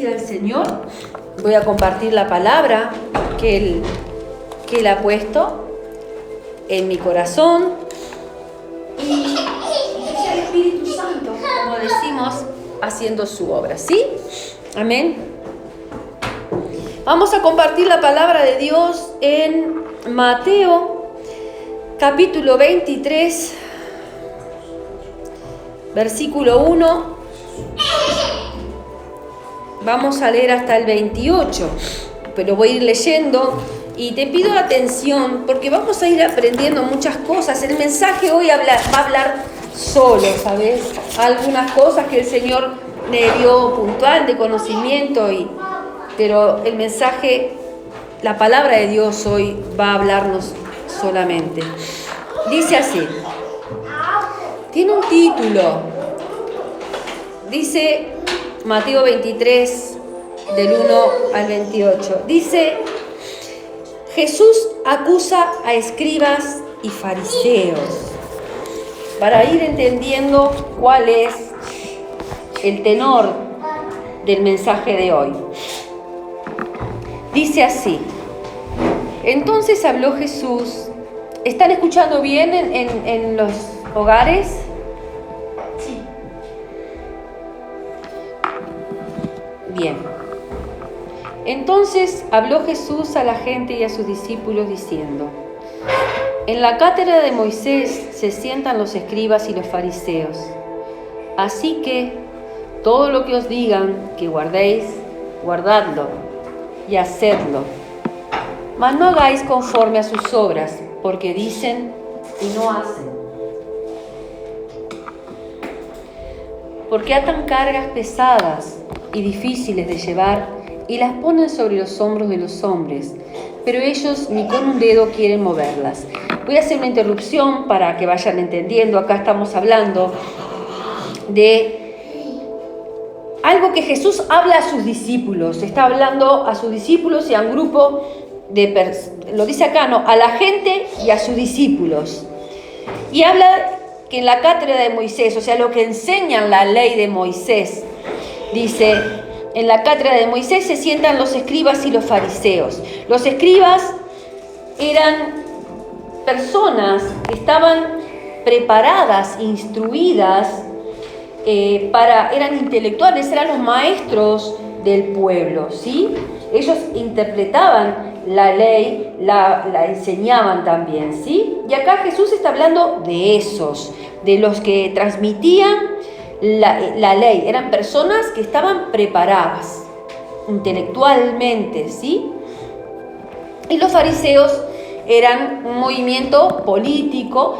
bendiga al Señor. Voy a compartir la palabra que Él ha puesto en mi corazón. Y es el Espíritu Santo, como decimos, haciendo su obra, ¿sí? Amén. Vamos a compartir la palabra de Dios en Mateo, capítulo 23, versículo 1. Vamos a leer hasta el 28, pero voy a ir leyendo y te pido atención porque vamos a ir aprendiendo muchas cosas. El mensaje hoy va a hablar solo, ¿sabes? Algunas cosas que el Señor me dio puntual de conocimiento, pero el mensaje, la palabra de Dios hoy va a hablarnos solamente. Dice así, tiene un título, dice Mateo 23, del 1 al 28. Dice, Jesús acusa a escribas y fariseos. Para ir entendiendo cuál es el tenor del mensaje de hoy. Dice así, entonces habló Jesús. ¿Están escuchando bien en los hogares? Sí. Bien. Entonces habló Jesús a la gente y a sus discípulos diciendo, en la cátedra de Moisés se sientan los escribas y los fariseos. Así que todo lo que os digan que guardéis, guardadlo y hacedlo. Mas no hagáis conforme a sus obras, porque dicen y no hacen. Porque atan cargas pesadas y difíciles de llevar y las ponen sobre los hombros de los hombres, pero ellos ni con un dedo quieren moverlas. Voy a hacer una interrupción para que vayan entendiendo. Acá estamos hablando de algo que Jesús habla a sus discípulos. Está hablando a sus discípulos y a un grupo lo dice acá, ¿no? A la gente y a sus discípulos. Y habla que en la cátedra de Moisés, o sea, lo que enseñan la ley de Moisés, dice, en la cátedra de Moisés se sientan los escribas y los fariseos. Los escribas eran personas que estaban preparadas, instruidas, eran intelectuales, eran los maestros del pueblo, ¿sí? Ellos interpretaban la ley, la enseñaban también, ¿sí? Y acá Jesús está hablando de esos, de los que transmitían la ley. Eran personas que estaban preparadas intelectualmente, ¿sí? Y los fariseos eran un movimiento político,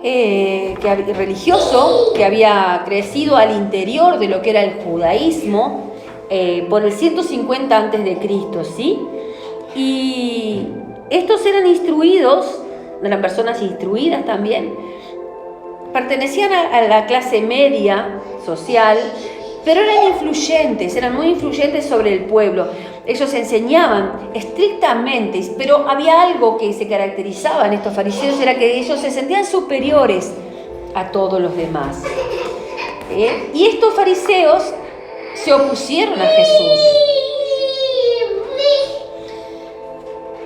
religioso, que había crecido al interior de lo que era el judaísmo por el 150 a.C., ¿sí? Y estos eran instruidos, eran personas instruidas también, pertenecían a la clase media social, pero eran influyentes, eran muy influyentes sobre el pueblo. Ellos enseñaban estrictamente, pero había algo que se caracterizaba en estos fariseos, era que ellos se sentían superiores a todos los demás. Y estos fariseos se opusieron a Jesús.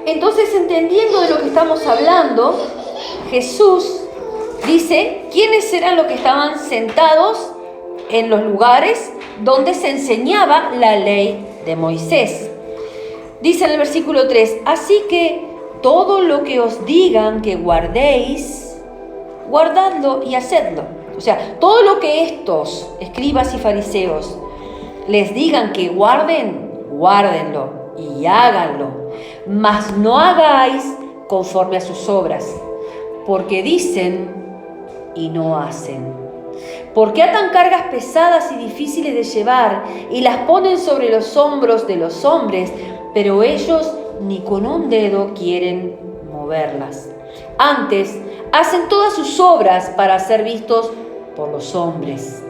Entonces, entendiendo de lo que estamos hablando, Jesús dice quiénes eran los que estaban sentados en los lugares donde se enseñaba la ley de Moisés. Dice en el versículo 3, así que todo lo que os digan que guardéis, guardadlo y hacedlo. O sea, todo lo que estos escribas y fariseos les digan que guarden, guárdenlo y háganlo. Mas no hagáis conforme a sus obras, porque dicen y no hacen. Porque atan cargas pesadas y difíciles de llevar y las ponen sobre los hombros de los hombres, pero ellos ni con un dedo quieren moverlas. Antes, hacen todas sus obras para ser vistos por los hombres,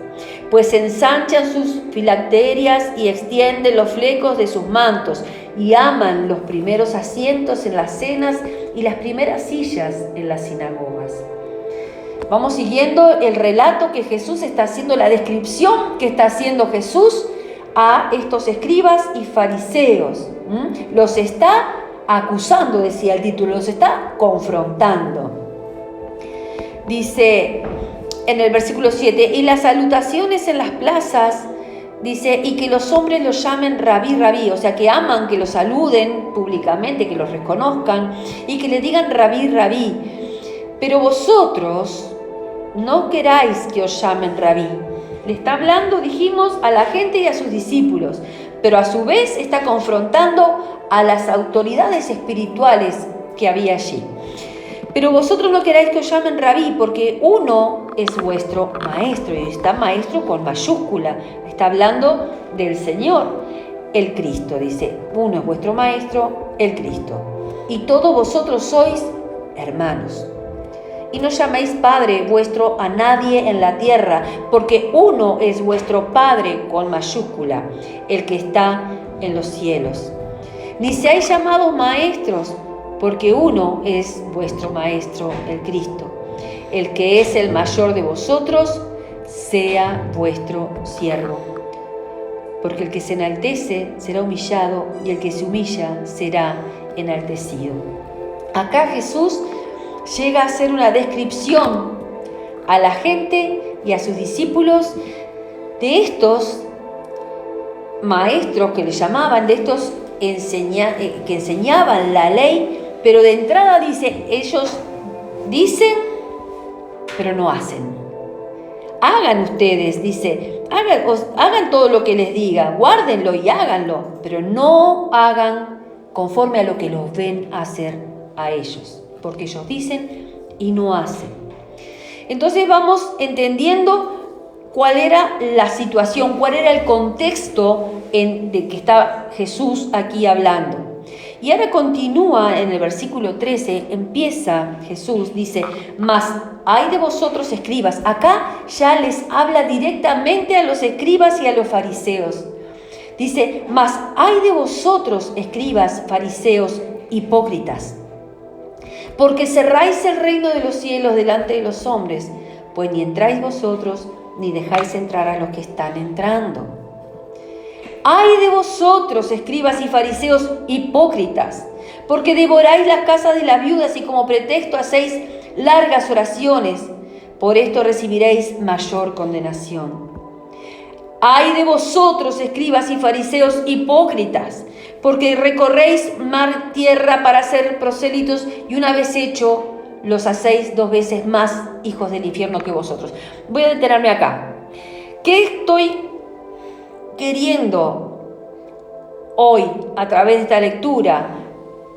pues ensanchan sus filacterias y extienden los flecos de sus mantos y aman los primeros asientos en las cenas y las primeras sillas en las sinagogas. Vamos siguiendo el relato que Jesús está haciendo, la descripción que está haciendo Jesús a estos escribas y fariseos. Los está acusando, decía el título, los está confrontando. Dice en el versículo 7, y las salutaciones en las plazas, dice, y que los hombres los llamen rabí, rabí, o sea, que aman que los saluden públicamente, que los reconozcan y que le digan rabí, rabí. Pero vosotros no queráis que os llamen rabí. Le está hablando, dijimos, a la gente y a sus discípulos, pero a su vez está confrontando a las autoridades espirituales que había allí. Pero vosotros no queráis que os llamen rabí, porque uno es vuestro maestro, y está maestro con mayúscula. Está hablando del Señor, el Cristo, dice. Uno es vuestro maestro, el Cristo. Y todos vosotros sois hermanos. Y no llaméis Padre vuestro a nadie en la tierra, porque uno es vuestro Padre con mayúscula, el que está en los cielos. Ni seáis llamados maestros, porque uno es vuestro Maestro, el Cristo. El que es el mayor de vosotros, sea vuestro siervo. Porque el que se enaltece será humillado, y el que se humilla será enaltecido. Acá Jesús llega a hacer una descripción a la gente y a sus discípulos de estos maestros que le llamaban, de estos que enseñaban la ley, pero de entrada dice, ellos dicen, pero no hacen. Hagan ustedes, dice, hagan todo lo que les diga, guárdenlo y háganlo, pero no hagan conforme a lo que los ven hacer a ellos, porque ellos dicen y no hacen. Entonces vamos entendiendo cuál era la situación, cuál era el contexto de que está Jesús aquí hablando. Y ahora continúa en el versículo 13, empieza Jesús, dice, mas hay de vosotros escribas. Acá ya les habla directamente a los escribas y a los fariseos. Dice, mas hay de vosotros escribas, fariseos, hipócritas, porque cerráis el reino de los cielos delante de los hombres, pues ni entráis vosotros, ni dejáis entrar a los que están entrando. ¡Ay de vosotros, escribas y fariseos hipócritas! Porque devoráis las casas de las viudas y como pretexto hacéis largas oraciones. Por esto recibiréis mayor condenación. ¡Ay de vosotros, escribas y fariseos hipócritas! Porque recorréis mar tierra para ser prosélitos y una vez hecho, los hacéis 2 veces más hijos del infierno que vosotros. Voy a detenerme acá. ¿Qué estoy queriendo hoy, a través de esta lectura,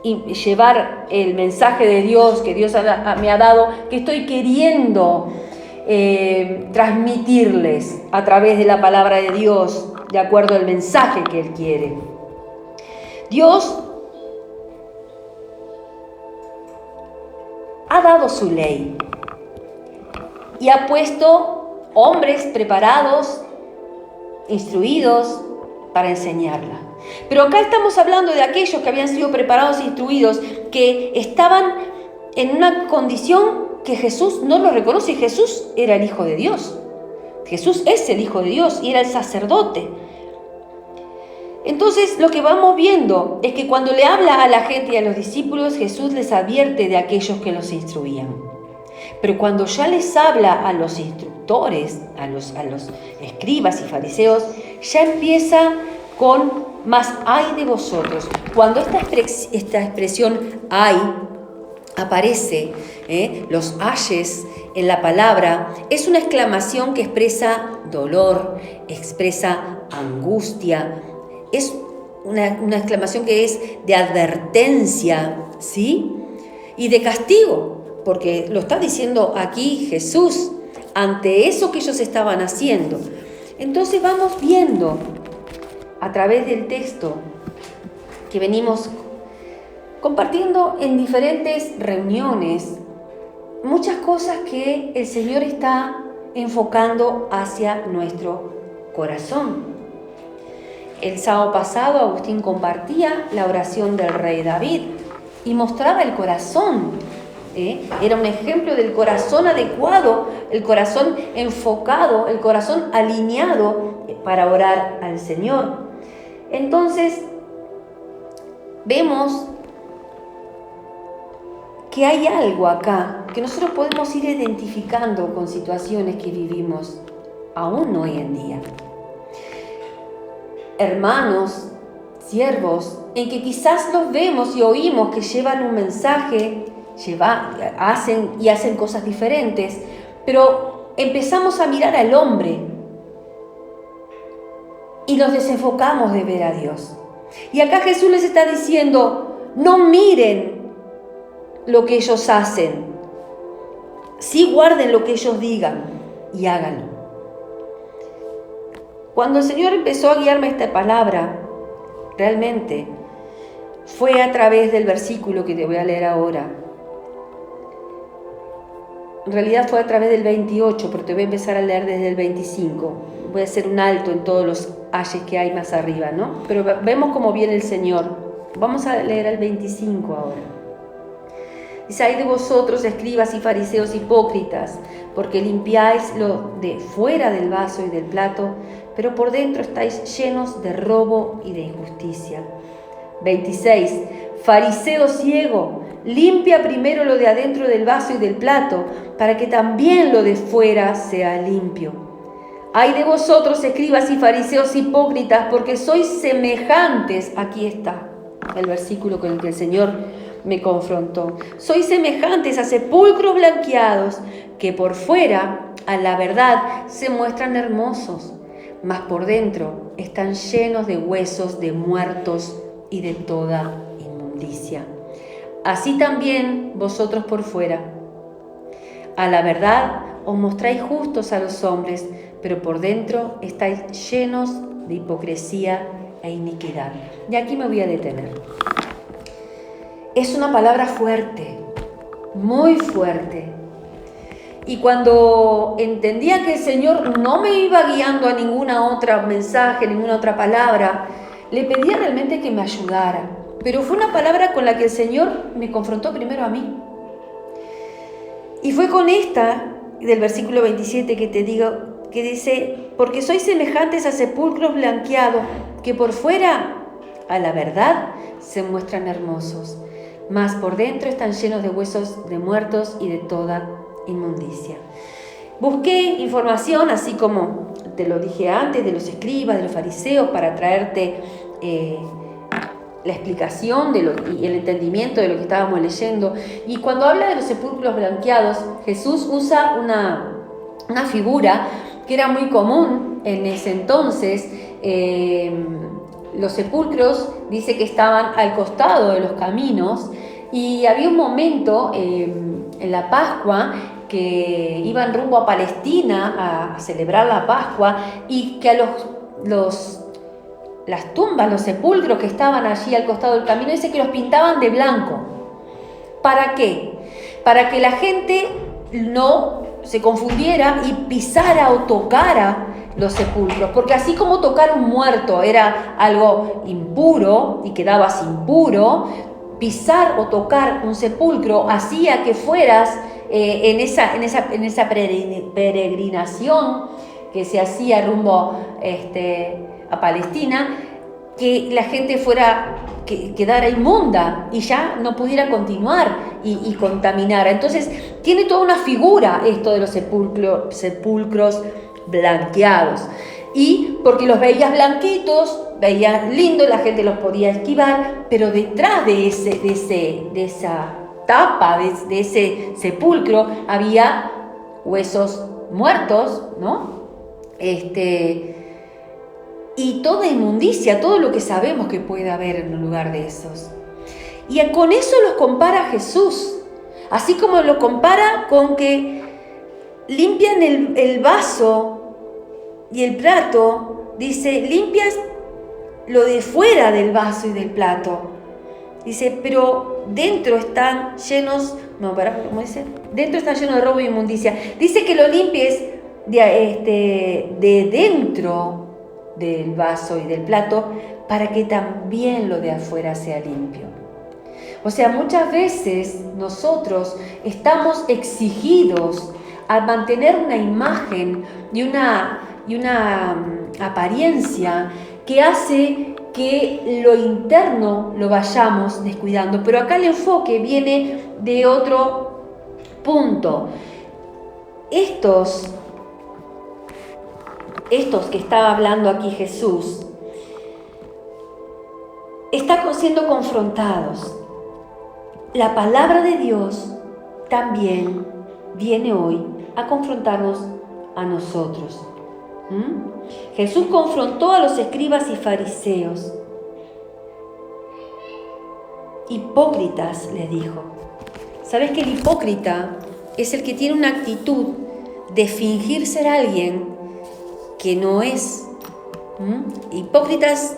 y llevar el mensaje de Dios que Dios me ha dado, que estoy queriendo transmitirles a través de la palabra de Dios, de acuerdo al mensaje que Él quiere? Dios ha dado su ley y ha puesto hombres preparados, instruidos para enseñarla. Pero acá estamos hablando de aquellos que habían sido preparados e instruidos, que estaban en una condición que Jesús no lo reconoce. Jesús era el Hijo de Dios. Jesús es el Hijo de Dios y era el sacerdote. Entonces lo que vamos viendo es que cuando le habla a la gente y a los discípulos, Jesús les advierte de aquellos que los instruían. Pero cuando ya les habla a los instructores, a los escribas y fariseos, ya empieza con más hay de vosotros. Cuando esta expresión hay aparece, los ayes en la palabra, es una exclamación que expresa dolor, expresa angustia, es una exclamación que es de advertencia, ¿sí? Y de castigo, porque lo está diciendo aquí Jesús ante eso que ellos estaban haciendo. Entonces vamos viendo a través del texto que venimos compartiendo en diferentes reuniones, muchas cosas que el Señor está enfocando hacia nuestro corazón. El sábado pasado Agustín compartía la oración del rey David y mostraba el corazón Era un ejemplo del corazón adecuado, el corazón enfocado, el corazón alineado para orar al Señor. Entonces, vemos que hay algo acá que nosotros podemos ir identificando con situaciones que vivimos aún hoy en día. Hermanos, siervos, en que quizás los vemos y oímos que llevan un mensaje, hacen cosas diferentes, pero empezamos a mirar al hombre y nos desenfocamos de ver a Dios. Y acá Jesús les está diciendo, no miren lo que ellos hacen, sí guarden lo que ellos digan y háganlo. Cuando el Señor empezó a guiarme esta palabra, realmente fue a través del versículo que te voy a leer ahora. En realidad fue a través del 28, pero te voy a empezar a leer desde el 25. Voy a hacer un alto en todos los ayes que hay más arriba, ¿no? Pero vemos cómo viene el Señor. Vamos a leer el 25 ahora. Dice, ay de vosotros, escribas y fariseos hipócritas, porque limpiáis lo de fuera del vaso y del plato, pero por dentro estáis llenos de robo y de injusticia. 26. Fariseo ciego, limpia primero lo de adentro del vaso y del plato, para que también lo de fuera sea limpio. Ay de vosotros, escribas y fariseos hipócritas, porque sois semejantes, aquí está el versículo con el que el Señor me confrontó. Sois semejantes a sepulcros blanqueados, que por fuera, a la verdad, se muestran hermosos, mas por dentro están llenos de huesos de muertos y de toda inmundicia. Así también vosotros por fuera. A la verdad os mostráis justos a los hombres, pero por dentro estáis llenos de hipocresía e iniquidad. Y aquí me voy a detener. Es una palabra fuerte, muy fuerte. Y cuando entendía que el Señor no me iba guiando a ninguna otra mensaje, ninguna otra palabra, le pedía realmente que me ayudara. Pero fue una palabra con la que el Señor me confrontó primero a mí. Y fue con esta, del versículo 27 que te digo, que dice, porque sois semejantes a sepulcros blanqueados, que por fuera, a la verdad, se muestran hermosos, mas por dentro están llenos de huesos de muertos y de toda inmundicia. Busqué información, así como te lo dije antes, de los escribas, de los fariseos, para traerte la explicación y el entendimiento de lo que estábamos leyendo. Y cuando habla de los sepulcros blanqueados, Jesús usa una figura que era muy común en ese entonces. Los sepulcros dice que estaban al costado de los caminos, y había un momento en la Pascua que iban rumbo a Palestina a celebrar la Pascua, y que a las tumbas, los sepulcros que estaban allí al costado del camino, dice que los pintaban de blanco. ¿Para qué? Para que la gente no se confundiera y pisara o tocara los sepulcros, porque así como tocar un muerto era algo impuro y quedabas impuro, pisar o tocar un sepulcro hacía que fueras en esa peregrinación que se hacía rumbo a Palestina, que la gente quedara inmunda y ya no pudiera continuar y contaminar. Entonces tiene toda una figura esto de los sepulcros blanqueados. Y porque los veías blanquitos, veías lindos, la gente los podía esquivar, pero detrás de esa tapa, de ese sepulcro, había huesos muertos, ¿no? Y toda inmundicia, todo lo que sabemos que puede haber en un lugar de esos. Y con eso los compara Jesús, así como lo compara con que limpian el vaso y el plato. Dice, limpias lo de fuera del vaso y del plato. Dice, pero dentro están llenos, ¿cómo dice? Dentro están llenos de robo y inmundicia. Dice que lo limpies de dentro del vaso y del plato, para que también lo de afuera sea limpio. O sea, muchas veces nosotros estamos exigidos a mantener una imagen y una apariencia que hace que lo interno lo vayamos descuidando. Pero acá el enfoque viene de otro punto. Estos que estaba hablando aquí Jesús, están siendo confrontados. La palabra de Dios también viene hoy a confrontarnos a nosotros. Jesús confrontó a los escribas y fariseos. Hipócritas, les dijo. ¿Sabes que el hipócrita es el que tiene una actitud de fingir ser alguien que no es? Hipócritas,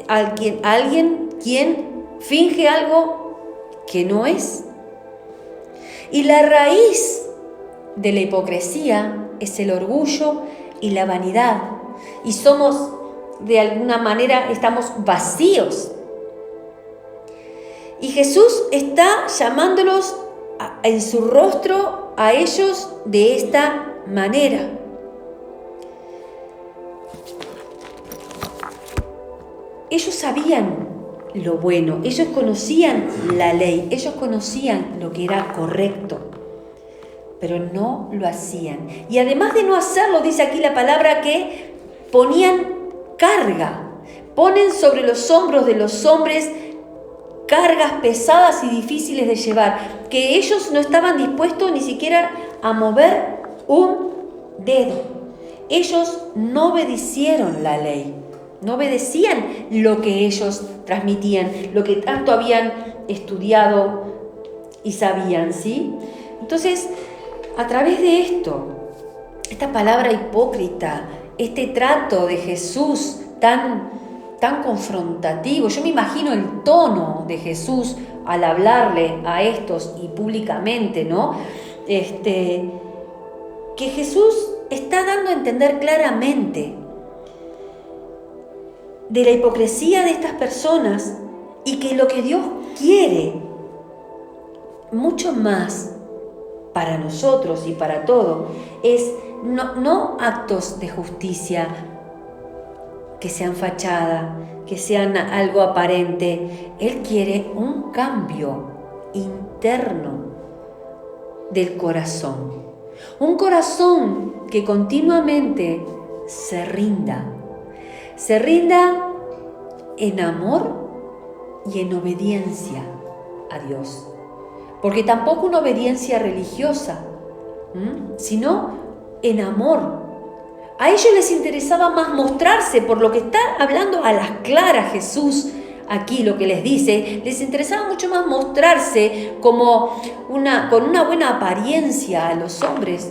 alguien quien finge algo que no es. Y la raíz de la hipocresía es el orgullo y la vanidad. Y somos, de alguna manera, estamos vacíos. Y Jesús está llamándolos en su rostro a ellos de esta manera. Ellos sabían lo bueno, ellos conocían la ley, ellos conocían lo que era correcto, pero no lo hacían. Y además de no hacerlo, dice aquí la palabra que ponían carga, ponen sobre los hombros de los hombres cargas pesadas y difíciles de llevar, que ellos no estaban dispuestos ni siquiera a mover un dedo. Ellos no obedecieron la ley, no obedecían lo que ellos transmitían, lo que tanto habían estudiado y sabían, ¿sí? Entonces, a través de esto, esta palabra hipócrita, este trato de Jesús tan confrontativo, yo me imagino el tono de Jesús al hablarle a estos y públicamente, ¿no? Que Jesús está dando a entender claramente de la hipocresía de estas personas y que lo que Dios quiere mucho más para nosotros y para todo es no actos de justicia que sean fachada, que sean algo aparente. Él quiere un cambio interno del corazón, un corazón que continuamente se rinda en amor y en obediencia a Dios. Porque tampoco una obediencia religiosa, sino en amor. A ellos les interesaba más mostrarse, por lo que está hablando a las claras Jesús aquí, lo que les dice, les interesaba mucho más mostrarse con una buena apariencia a los hombres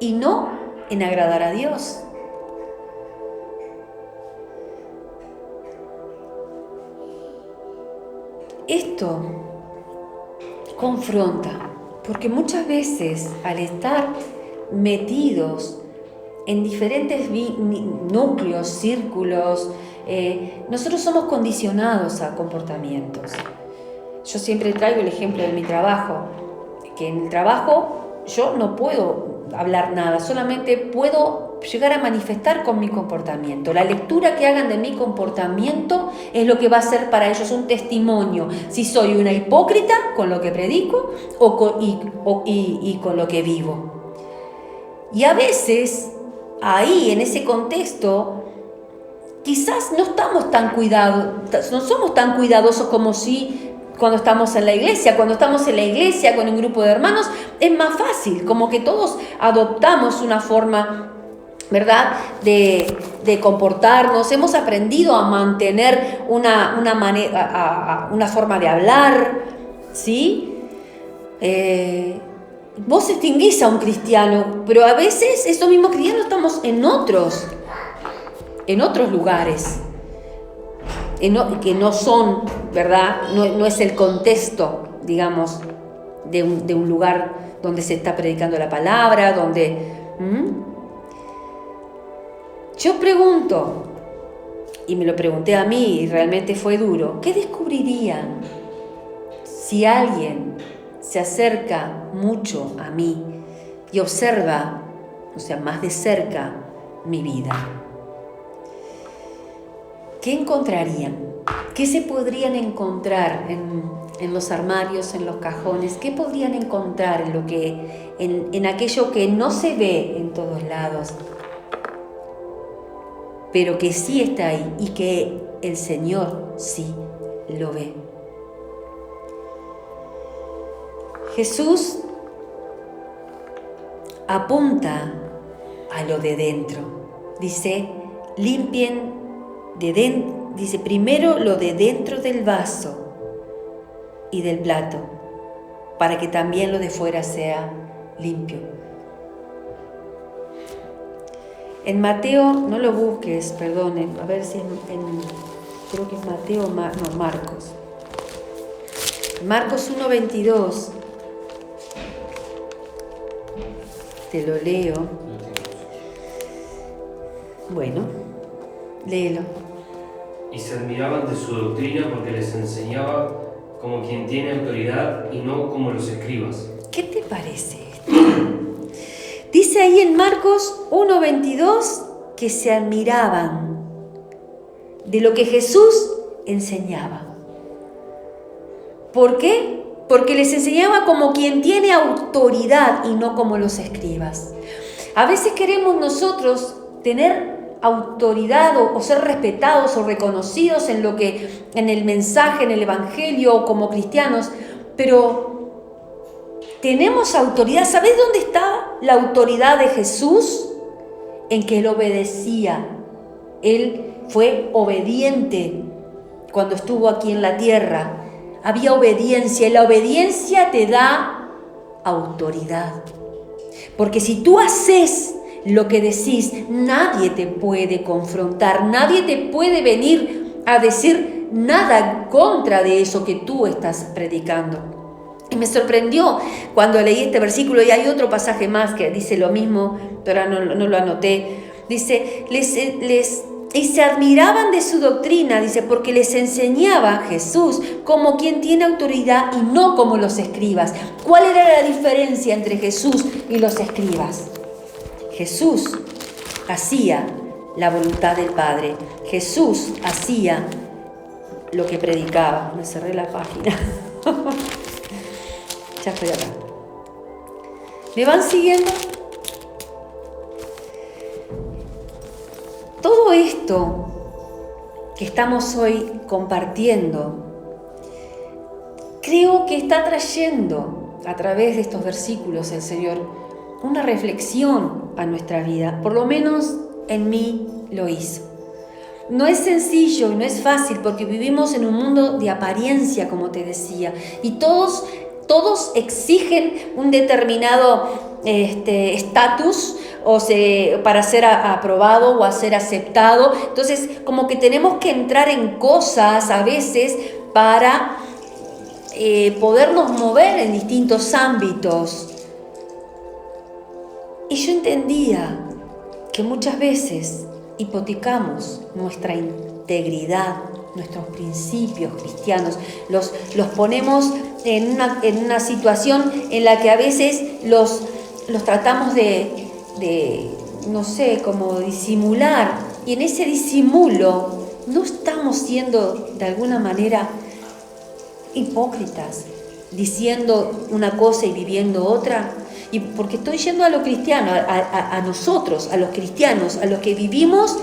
y no en agradar a Dios. Esto confronta, porque muchas veces al estar metidos en diferentes núcleos, círculos, nosotros somos condicionados a comportamientos. Yo siempre traigo el ejemplo de mi trabajo, que en el trabajo yo no puedo hablar nada, solamente puedo llegar a manifestar con mi comportamiento. La lectura que hagan de mi comportamiento es lo que va a ser para ellos un testimonio, si soy una hipócrita con lo que predico y con lo que vivo. Y a veces, ahí, en ese contexto, quizás no somos tan cuidadosos como si cuando estamos en la iglesia. Cuando estamos en la iglesia con un grupo de hermanos, es más fácil, como que todos adoptamos una forma, ¿verdad?, de comportarnos. Hemos aprendido a mantener una forma de hablar, ¿sí? Vos distinguís a un cristiano, pero a veces estos mismos cristianos estamos en otros lugares, que no son, ¿verdad? No es el contexto, digamos, de un lugar donde se está predicando la palabra, donde... Yo pregunto, y me lo pregunté a mí y realmente fue duro, ¿qué descubrirían si alguien se acerca mucho a mí y observa, o sea, más de cerca mi vida? ¿Qué encontrarían? ¿Qué se podrían encontrar en los armarios, en los cajones? ¿Qué podrían encontrar en aquello que no se ve en todos lados, pero que sí está ahí y que el Señor sí lo ve? Jesús apunta a lo de dentro. Dice, limpien de dentro, dice primero lo de dentro del vaso y del plato, para que también lo de fuera sea limpio. En Mateo, no lo busques, perdonen, a ver si creo que es Mateo, Marcos. Marcos 1:22. Te lo leo. Bueno, léelo. Y se admiraban de su doctrina porque les enseñaba como quien tiene autoridad y no como los escribas. ¿Qué te parece esto? Dice ahí en Marcos 1:22 que se admiraban de lo que Jesús enseñaba. ¿Por qué? Porque les enseñaba como quien tiene autoridad y no como los escribas. A veces queremos nosotros tener autoridad o ser respetados o reconocidos en el mensaje, en el evangelio o como cristianos, pero tenemos autoridad. ¿Sabes dónde está la autoridad de Jesús? En que Él obedecía. Él fue obediente cuando estuvo aquí en la tierra. Había obediencia y la obediencia te da autoridad. Porque si tú haces lo que decís, nadie te puede confrontar, nadie te puede venir a decir nada en contra de eso que tú estás predicando. Y me sorprendió cuando leí este versículo, y hay otro pasaje más que dice lo mismo, pero no lo anoté. Dice, y se admiraban de su doctrina, dice, porque les enseñaba Jesús como quien tiene autoridad y no como los escribas. ¿Cuál era la diferencia entre Jesús y los escribas? Jesús hacía la voluntad del Padre. Jesús hacía lo que predicaba. Me cerré la página. Ya estoy acá. ¿Me van siguiendo? Todo esto que estamos hoy compartiendo, creo que está trayendo a través de estos versículos el Señor una reflexión a nuestra vida. Por lo menos en mí lo hizo. No es sencillo y no es fácil porque vivimos en un mundo de apariencia, como te decía, y todos exigen un determinado estatus para ser aprobado o a ser aceptado. Entonces, como que tenemos que entrar en cosas a veces para podernos mover en distintos ámbitos. Y yo entendía que muchas veces hipotecamos nuestra integridad, nuestros principios cristianos, los ponemos en una situación en la que a veces los tratamos de no sé, como disimular, y en ese disimulo no estamos siendo de alguna manera hipócritas, diciendo una cosa y viviendo otra. Y porque estoy yendo a lo cristiano, a nosotros, a los cristianos, a los que vivimos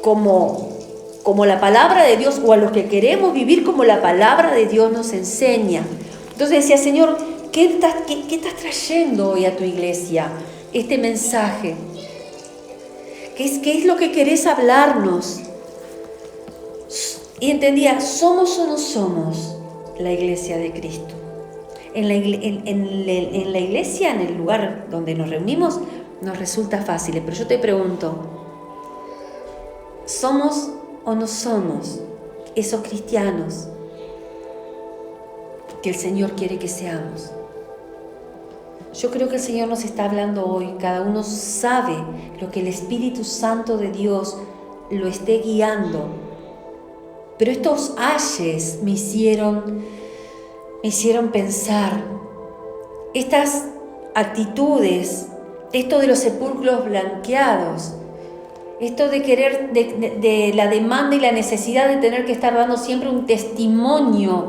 como la palabra de Dios, o a los que queremos vivir como la palabra de Dios nos enseña. Entonces decía, Señor, ¿qué estás trayendo hoy a tu iglesia? Este mensaje. ¿Qué es lo que querés hablarnos? Y entendía, ¿somos o no somos la iglesia de Cristo? En la iglesia, en el lugar donde nos reunimos, nos resulta fácil, pero yo te pregunto, ¿somos o no somos esos cristianos que el Señor quiere que seamos? Yo creo que el Señor nos está hablando hoy. Cada uno sabe lo que el Espíritu Santo de Dios lo esté guiando. Pero estos ayes me hicieron pensar. Estas actitudes, esto de los sepulcros blanqueados, esto de querer, de la demanda y la necesidad de tener que estar dando siempre un testimonio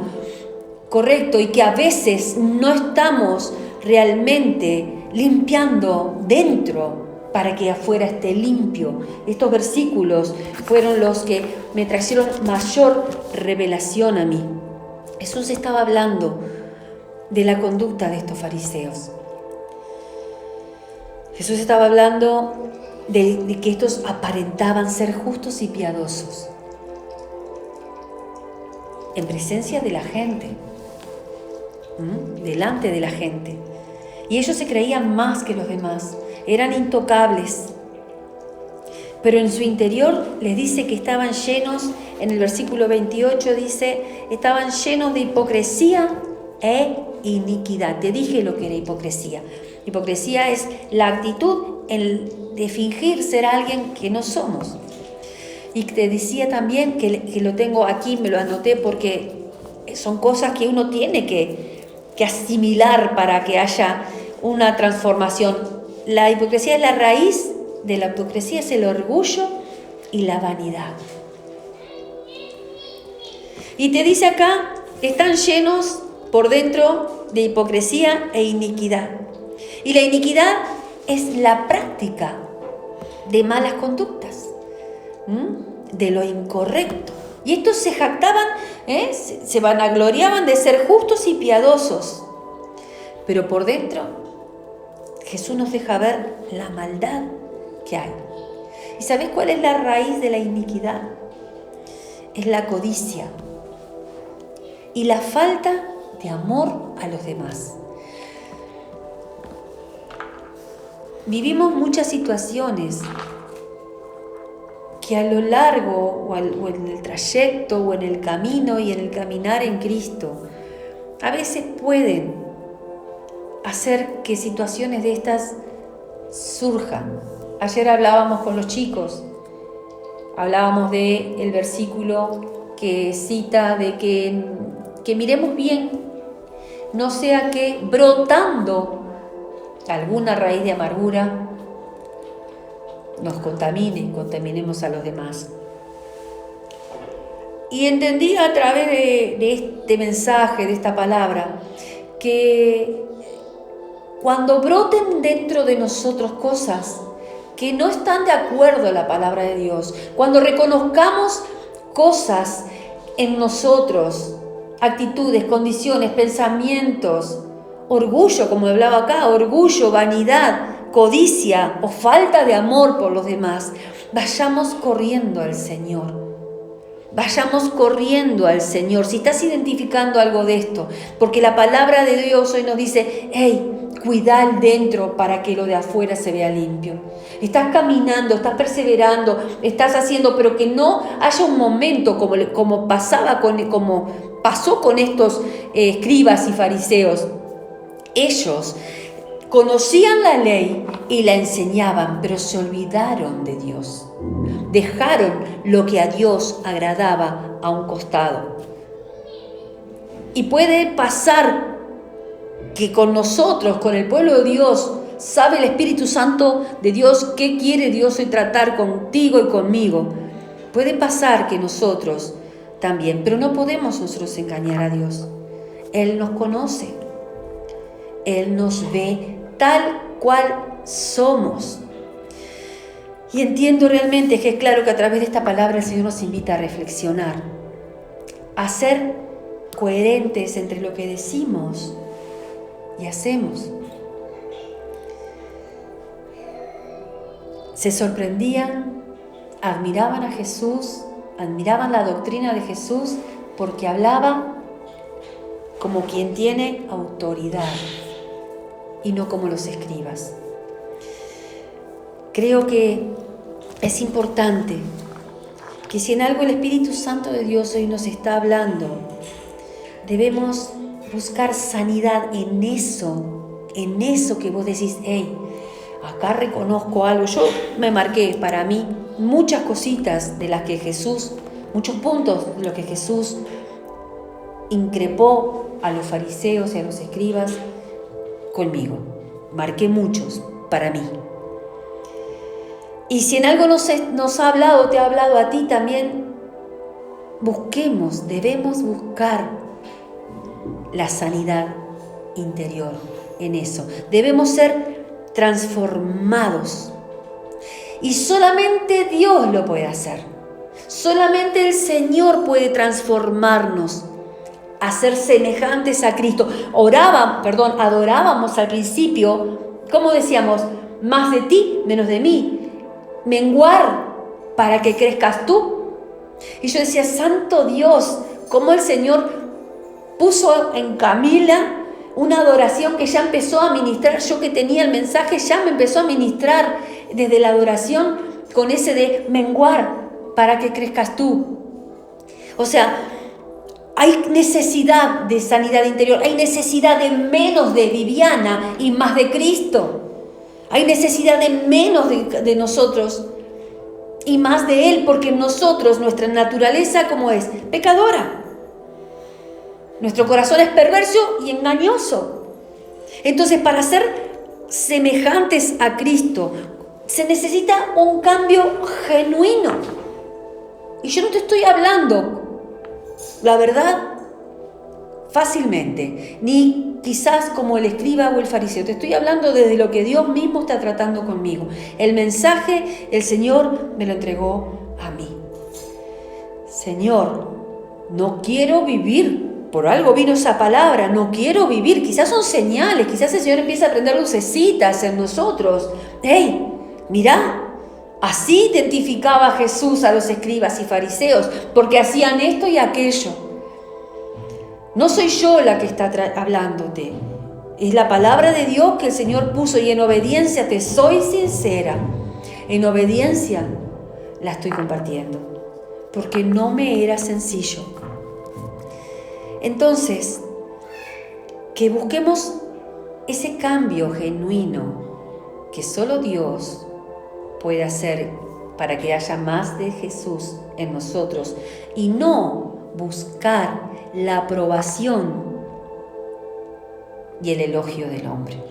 correcto y que a veces no estamos realmente limpiando dentro para que afuera esté limpio. Estos versículos fueron los que me trajeron mayor revelación a mí. Jesús estaba hablando de la conducta de estos fariseos. Jesús estaba hablando de que estos aparentaban ser justos y piadosos en presencia de la gente, delante de la gente. Y ellos se creían más que los demás, eran intocables. Pero en su interior les dice que estaban llenos, en el versículo 28 dice, estaban llenos de hipocresía e iniquidad. Te dije lo que era hipocresía. Hipocresía es la actitud de fingir ser alguien que no somos. Y te decía también que lo tengo aquí, me lo anoté porque son cosas que uno tiene que asimilar para que haya una transformación. La hipocresía es la raíz de la hipocresía, es el orgullo y la vanidad. Y te dice acá, están llenos por dentro de hipocresía e iniquidad. Y la iniquidad es la práctica de malas conductas, de lo incorrecto. Y estos se jactaban, se vanagloriaban de ser justos y piadosos. Pero por dentro, Jesús nos deja ver la maldad que hay. ¿Y sabes cuál es la raíz de la iniquidad? Es la codicia y la falta de amor a los demás. Vivimos muchas situaciones que a lo largo o en el trayecto o en el camino y en el caminar en Cristo a veces pueden hacer que situaciones de estas surjan. Ayer hablábamos con los chicos, hablábamos del versículo que cita de que miremos bien, no sea que brotando alguna raíz de amargura nos contaminemos a los demás. Y entendí a través de este mensaje, de esta palabra, que cuando broten dentro de nosotros cosas que no están de acuerdo a la palabra de Dios, cuando reconozcamos cosas en nosotros, actitudes, condiciones, pensamientos, orgullo, como hablaba acá, orgullo, vanidad, codicia o falta de amor por los demás, vayamos corriendo al Señor. Vayamos corriendo al Señor. Si estás identificando algo de esto, porque la palabra de Dios hoy nos dice, hey, cuida el dentro para que lo de afuera se vea limpio. Estás caminando, estás perseverando, estás haciendo, pero que no haya un momento como pasó con estos escribas y fariseos. Ellos conocían la ley y la enseñaban, pero se olvidaron de Dios. Dejaron lo que a Dios agradaba a un costado. Y puede pasar que con nosotros, con el pueblo de Dios, sabe el Espíritu Santo de Dios qué quiere Dios hoy tratar contigo y conmigo. Puede pasar que nosotros también, pero no podemos nosotros engañar a Dios. Él nos conoce. Él nos ve tal cual somos. Y entiendo realmente que es claro que a través de esta palabra el Señor nos invita a reflexionar, a ser coherentes entre lo que decimos y hacemos. Se sorprendían, admiraban a Jesús, admiraban la doctrina de Jesús porque hablaba como quien tiene autoridad y no como los escribas. Creo que es importante que si en algo el Espíritu Santo de Dios hoy nos está hablando, debemos buscar sanidad en eso en eso que vos decís, hey, acá reconozco algo. Yo me marqué para mí muchas cositas de las que Jesús, muchos puntos de los que Jesús increpó a los fariseos y a los escribas conmigo. Marqué muchos para mí. Y si en algo nos ha hablado, te ha hablado a ti también, debemos buscar la sanidad interior en eso. Debemos ser transformados. Y solamente Dios lo puede hacer. Solamente el Señor puede transformarnos a ser semejantes a Cristo. Adorábamos al principio, ¿cómo decíamos? Más de ti, menos de mí. Menguar para que crezcas tú. Y yo decía, santo Dios, cómo el Señor puso en Camila una adoración que ya empezó a ministrar. Yo que tenía el mensaje, ya me empezó a ministrar desde la adoración con ese de menguar para que crezcas tú. O sea, hay necesidad de sanidad interior, hay necesidad de menos de Viviana y más de Cristo. Hay necesidad de menos de nosotros y más de Él, porque nosotros, nuestra naturaleza, ¿cómo es? Pecadora. Nuestro corazón es perverso y engañoso. Entonces, para ser semejantes a Cristo, se necesita un cambio genuino. Y yo no te estoy hablando, la verdad, fácilmente, ni quizás como el escriba o el fariseo. Te estoy hablando desde lo que Dios mismo está tratando conmigo. El mensaje, el Señor me lo entregó a mí. Señor, no quiero vivir. Por algo vino esa palabra, no quiero vivir. Quizás son señales, quizás el Señor empieza a prender lucecitas en nosotros. ¡Hey! Mirá, así identificaba Jesús a los escribas y fariseos, porque hacían esto y aquello. No soy yo la que está hablándote, es la palabra de Dios que el Señor puso, y en obediencia te soy sincera. En obediencia la estoy compartiendo, porque no me era sencillo. Entonces, que busquemos ese cambio genuino que solo Dios puede hacer para que haya más de Jesús en nosotros, y no buscar la aprobación y el elogio del hombre.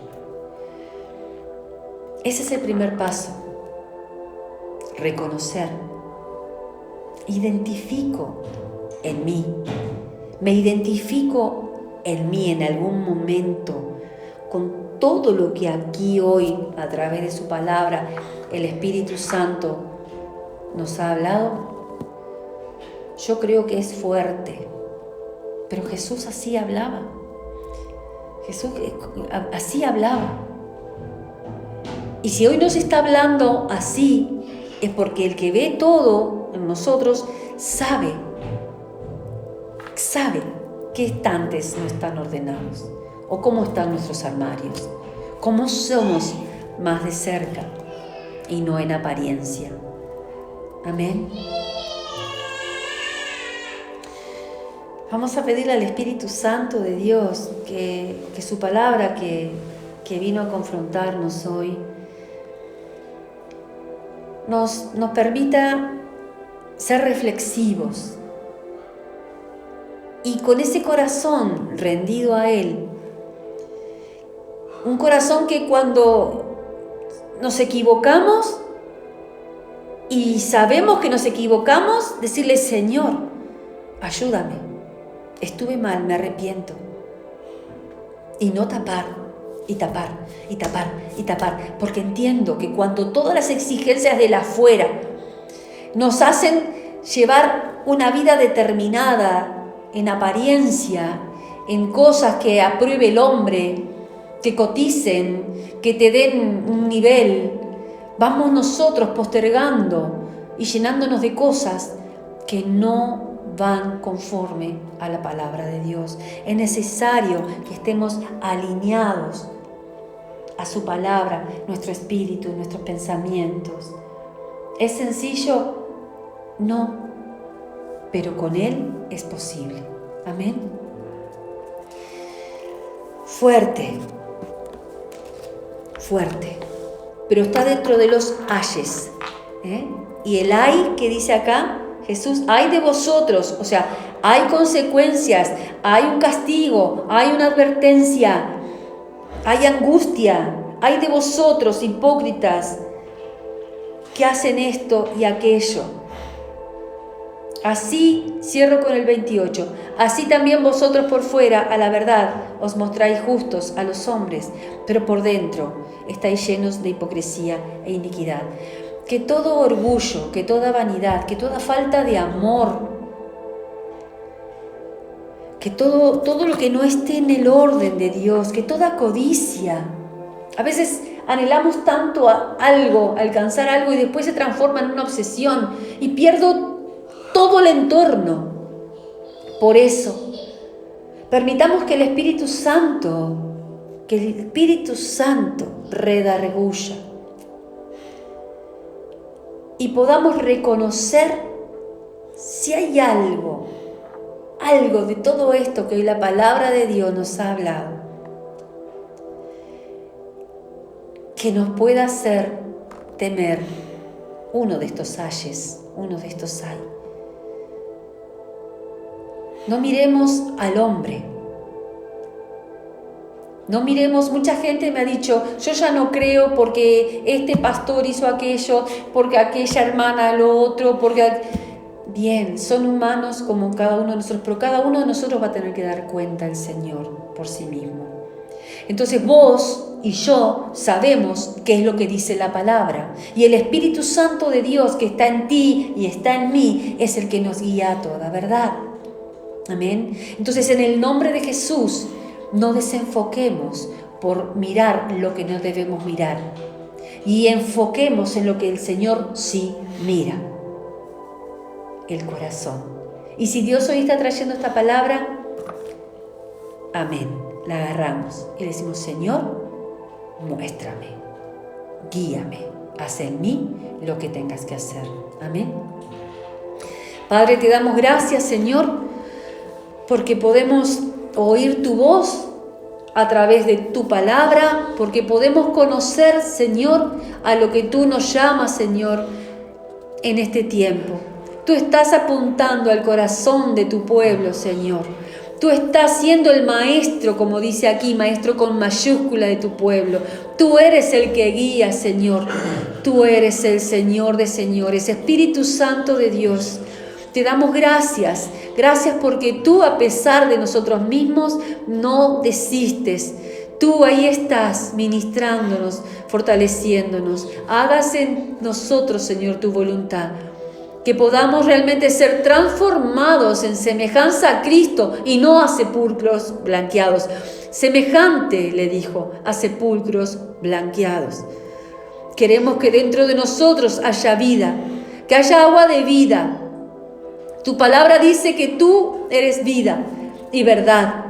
Ese es el primer paso. Reconocer. Identifico en mí. Me identifico en mí en algún momento con todo lo que aquí hoy, a través de su palabra, el Espíritu Santo nos ha hablado. Yo creo que es fuerte, pero Jesús así hablaba. Jesús así hablaba. Y si hoy nos está hablando así, es porque el que ve todo en nosotros sabe qué estantes no están ordenados, o cómo están nuestros armarios, cómo somos más de cerca y no en apariencia. Amén. Vamos a pedirle al Espíritu Santo de Dios que su palabra que vino a confrontarnos hoy nos permita ser reflexivos y con ese corazón rendido a Él, un corazón que cuando nos equivocamos y sabemos que nos equivocamos, decirle: Señor, ayúdame, estuve mal, me arrepiento. Y no tapar, y tapar, y tapar, y tapar, porque entiendo que cuando todas las exigencias de la afuera nos hacen llevar una vida determinada, en apariencia, en cosas que apruebe el hombre, que coticen, que te den un nivel, vamos nosotros postergando y llenándonos de cosas que no van conforme a la palabra de Dios. Es necesario que estemos alineados a su palabra, nuestro espíritu, nuestros pensamientos. ¿Es sencillo? No, pero con Él es posible. Amén. Fuerte. fuerte, pero está dentro de los ayes. Y el ay que dice acá Jesús, ay de vosotros, o sea, hay consecuencias, hay un castigo, hay una advertencia, hay angustia, ay de vosotros, hipócritas, que hacen esto y aquello. Así, cierro con el 28, así también vosotros por fuera, a la verdad, os mostráis justos a los hombres, pero por dentro estáis llenos de hipocresía e iniquidad. Que todo orgullo, que toda vanidad, que toda falta de amor, que todo lo que no esté en el orden de Dios, que toda codicia. A veces anhelamos tanto a algo, alcanzar algo, y después se transforma en una obsesión y pierdo todo el entorno. Por eso, permitamos que el Espíritu Santo redarguya y podamos reconocer si hay algo de todo esto que hoy la palabra de Dios nos ha hablado, que nos pueda hacer temer uno de estos ayes, uno de estos ay. No miremos al hombre. No miremos, mucha gente me ha dicho, yo ya no creo porque este pastor hizo aquello, porque aquella hermana lo otro, porque... Bien, son humanos como cada uno de nosotros, pero cada uno de nosotros va a tener que dar cuenta al Señor por sí mismo. Entonces vos y yo sabemos qué es lo que dice la palabra. Y el Espíritu Santo de Dios que está en ti y está en mí es el que nos guía a toda verdad. Amén. Entonces en el nombre de Jesús, no desenfoquemos por mirar lo que no debemos mirar y enfoquemos en lo que el Señor sí mira, el corazón. Y si Dios hoy está trayendo esta palabra, amén, la agarramos y le decimos, Señor, muéstrame, guíame, haz en mí lo que tengas que hacer. Amén. Padre, te damos gracias, Señor, porque podemos oír tu voz a través de tu palabra, porque podemos conocer, Señor, a lo que tú nos llamas, Señor, en este tiempo. Tú estás apuntando al corazón de tu pueblo, Señor. Tú estás siendo el maestro, como dice aquí, maestro con mayúscula de tu pueblo. Tú eres el que guía, Señor. Tú eres el Señor de señores, Espíritu Santo de Dios. Te damos gracias, gracias porque tú, a pesar de nosotros mismos, no desistes. Tú ahí estás ministrándonos, fortaleciéndonos. Hágase en nosotros, Señor, tu voluntad. Que podamos realmente ser transformados en semejanza a Cristo y no a sepulcros blanqueados. Semejante, le dijo, a sepulcros blanqueados. Queremos que dentro de nosotros haya vida, que haya agua de vida. Tu palabra dice que tú eres vida y verdad.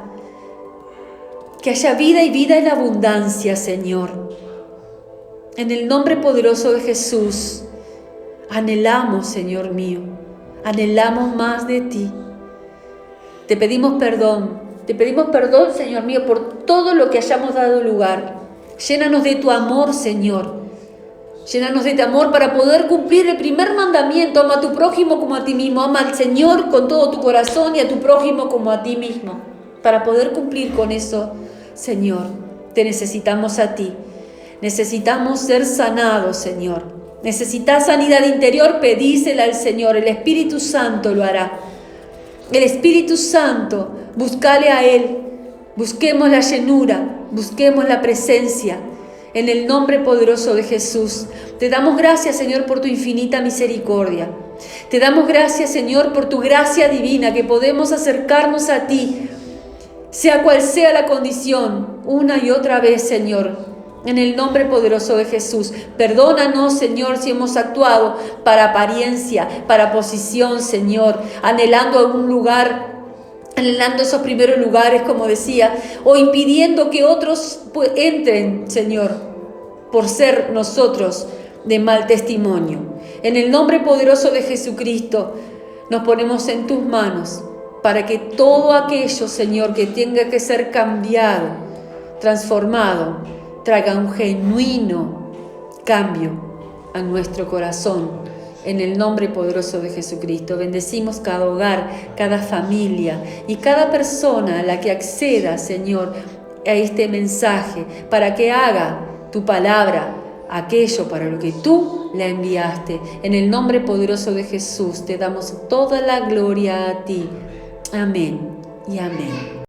Que haya vida y vida en abundancia, Señor. En el nombre poderoso de Jesús, anhelamos, Señor mío, anhelamos más de ti. Te pedimos perdón, Señor mío, por todo lo que hayamos dado lugar. Llénanos de tu amor, Señor. Llénanos de tu amor para poder cumplir el primer mandamiento. Ama a tu prójimo como a ti mismo. Ama al Señor con todo tu corazón y a tu prójimo como a ti mismo. Para poder cumplir con eso, Señor, te necesitamos a ti. Necesitamos ser sanados, Señor. Necesitas sanidad interior, pedísela al Señor. El Espíritu Santo lo hará. El Espíritu Santo, búscale a Él. Busquemos la llenura, busquemos la presencia. En el nombre poderoso de Jesús, te damos gracias, Señor, por tu infinita misericordia. Te damos gracias, Señor, por tu gracia divina, que podemos acercarnos a ti, sea cual sea la condición, una y otra vez, Señor. En el nombre poderoso de Jesús, perdónanos, Señor, si hemos actuado para apariencia, para posición, Señor, anhelando algún lugar, anhelando esos primeros lugares, como decía, o impidiendo que otros entren, Señor, por ser nosotros de mal testimonio. En el nombre poderoso de Jesucristo, nos ponemos en tus manos para que todo aquello, Señor, que tenga que ser cambiado, transformado, traiga un genuino cambio a nuestro corazón. En el nombre poderoso de Jesucristo, bendecimos cada hogar, cada familia y cada persona a la que acceda, Señor, a este mensaje, para que haga tu palabra aquello para lo que tú la enviaste. En el nombre poderoso de Jesús te damos toda la gloria a ti. Amén y amén.